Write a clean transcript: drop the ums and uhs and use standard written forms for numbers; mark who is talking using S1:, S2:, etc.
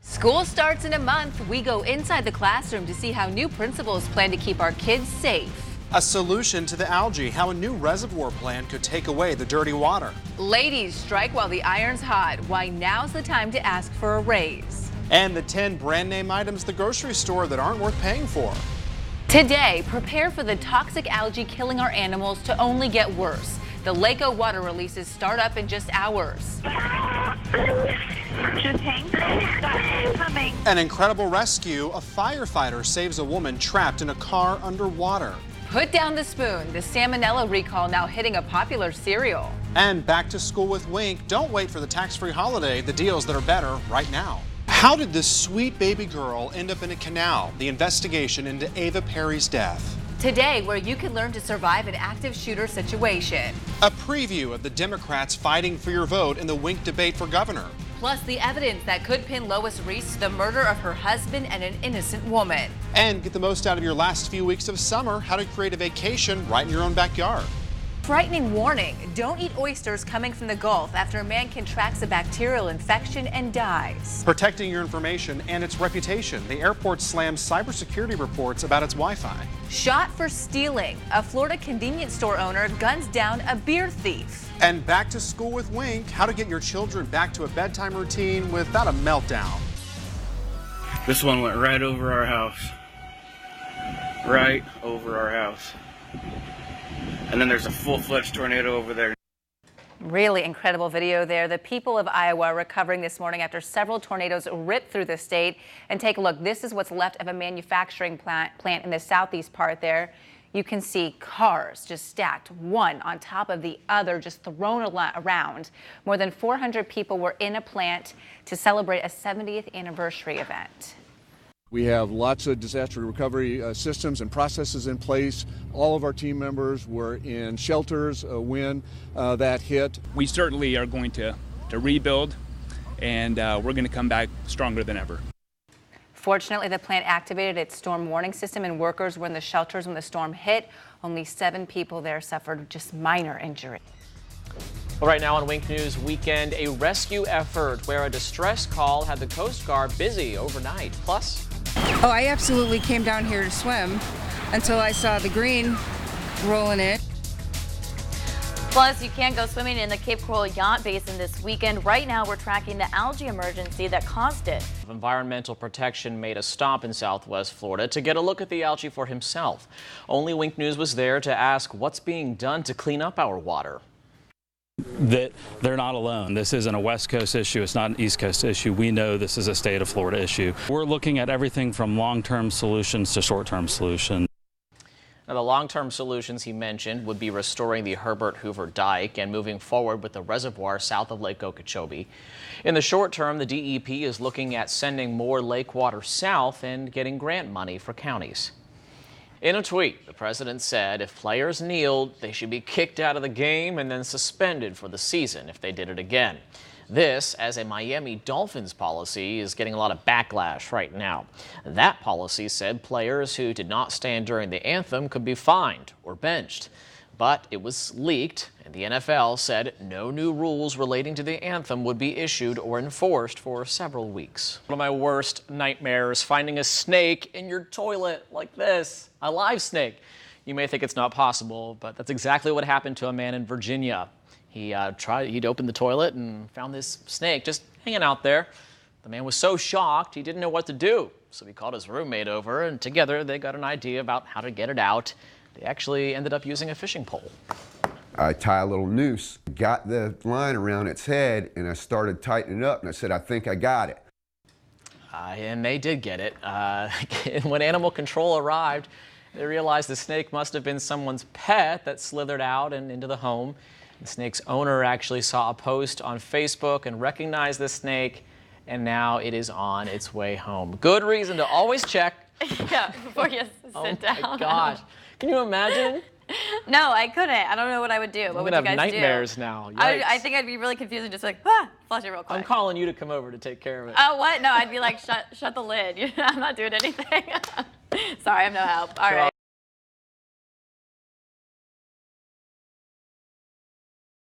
S1: School starts in a month. We go inside the classroom to see how new principals plan to keep our kids safe.
S2: A solution to the algae, how a new reservoir plan could take away the dirty water.
S1: Ladies strike while the iron's hot. Why now's the time to ask for a raise.
S2: And the 10 brand name items at the grocery store that aren't worth paying for.
S1: Today, prepare for the toxic algae killing our animals to only get worse. The Lake water releases start up in just hours.
S3: Just hang tight, coming.
S2: An incredible rescue. A firefighter saves a woman trapped in a car underwater.
S1: Put down the spoon. The salmonella recall now hitting a popular cereal.
S2: And back to school with Wink. Don't wait for the tax-free holiday. The deals that are better right now. How did this sweet baby girl end up in a canal? The investigation into Ava Perry's death.
S1: Today, where you can learn to survive an active shooter situation.
S2: A preview of the Democrats fighting for your vote in the Wink debate for governor.
S1: Plus the evidence that could pin Lois Reese to the murder of her husband and an innocent woman.
S2: And get the most out of your last few weeks of summer, how to create a vacation right in your own backyard.
S1: Frightening warning, don't eat oysters coming from the Gulf after a man contracts a bacterial infection and dies.
S2: Protecting your information and its reputation. The airport slams cybersecurity reports about its Wi-Fi.
S1: Shot for stealing. A Florida convenience store owner guns down a beer thief.
S2: And back to school with Wink, how to get your children back to a bedtime routine without a meltdown.
S4: This one went right over our house. Right over our house. And then there's a full-fledged tornado over there.
S1: Really incredible video there. The people of Iowa are recovering this morning after several tornadoes ripped through the state. And take a look. This is what's left of a manufacturing plant in the southeast part there. You can see cars just stacked one on top of the other, just thrown around. More than 400 people were in a plant to celebrate a 70th anniversary event.
S5: We have lots of disaster recovery systems and processes in place. All of our team members were in shelters when that hit.
S6: We certainly are going to rebuild, and we're going to come back stronger than ever.
S1: Fortunately, the plant activated its storm warning system and workers were in the shelters when the storm hit. Only 7 people there suffered just minor injury.
S7: Well, right now on Wink News Weekend, a rescue effort where a distress call had the Coast Guard busy overnight. Plus,
S8: oh, I absolutely came down here to swim until I saw the green rolling in.
S9: Plus, you can't go swimming in the Cape Coral Yacht Basin this weekend. Right now, we're tracking the algae emergency that caused it.
S7: Environmental Protection made a stop in Southwest Florida to get a look at the algae for himself. Only Wink News was there to ask what's being done to clean up our water.
S10: That they're not alone. This isn't a West Coast issue. It's not an East Coast issue. We know this is a state of Florida issue. We're looking at everything from long-term solutions to short-term solutions.
S7: Now, the long-term solutions he mentioned would be restoring the Herbert Hoover Dike and moving forward with the reservoir south of Lake Okeechobee. In the short term, the DEP is looking at sending more lake water south and getting grant money for counties. In a tweet, the president said if players kneeled, they should be kicked out of the game and then suspended for the season if they did it again. This, as a Miami Dolphins policy, is getting a lot of backlash right now. That policy said players who did not stand during the anthem could be fined or benched. But it was leaked, and the NFL said no new rules relating to the anthem would be issued or enforced for several weeks. One of my worst nightmares, finding a snake in your toilet like this, a live snake. You may think it's not possible, but that's exactly what happened to a man in Virginia. He'd opened the toilet and found this snake just hanging out there. The man was so shocked he didn't know what to do, so he called his roommate over, and together they got an idea about how to get it out. They actually ended up using a fishing pole.
S11: I tie a little noose, got the line around its head, and I started tightening it up, and I said, I think I got it.
S7: And they did get it. When animal control arrived, they realized the snake must have been someone's pet that slithered out and into the home. The snake's owner actually saw a post on Facebook and recognized the snake, and now it is on its way home. Good reason to always check.
S9: Yeah, before you sit down.
S7: Oh my gosh. Can you imagine?
S9: No, I couldn't. I don't know what I would do. What would you guys do?
S7: I'm gonna have nightmares now.
S9: I think I'd be really confused and just like, flush it real quick.
S7: I'm calling you to come over to take care of it.
S9: Oh, what? No, I'd be like, shut the lid. I'm not doing anything. Sorry, I'm no help. All right.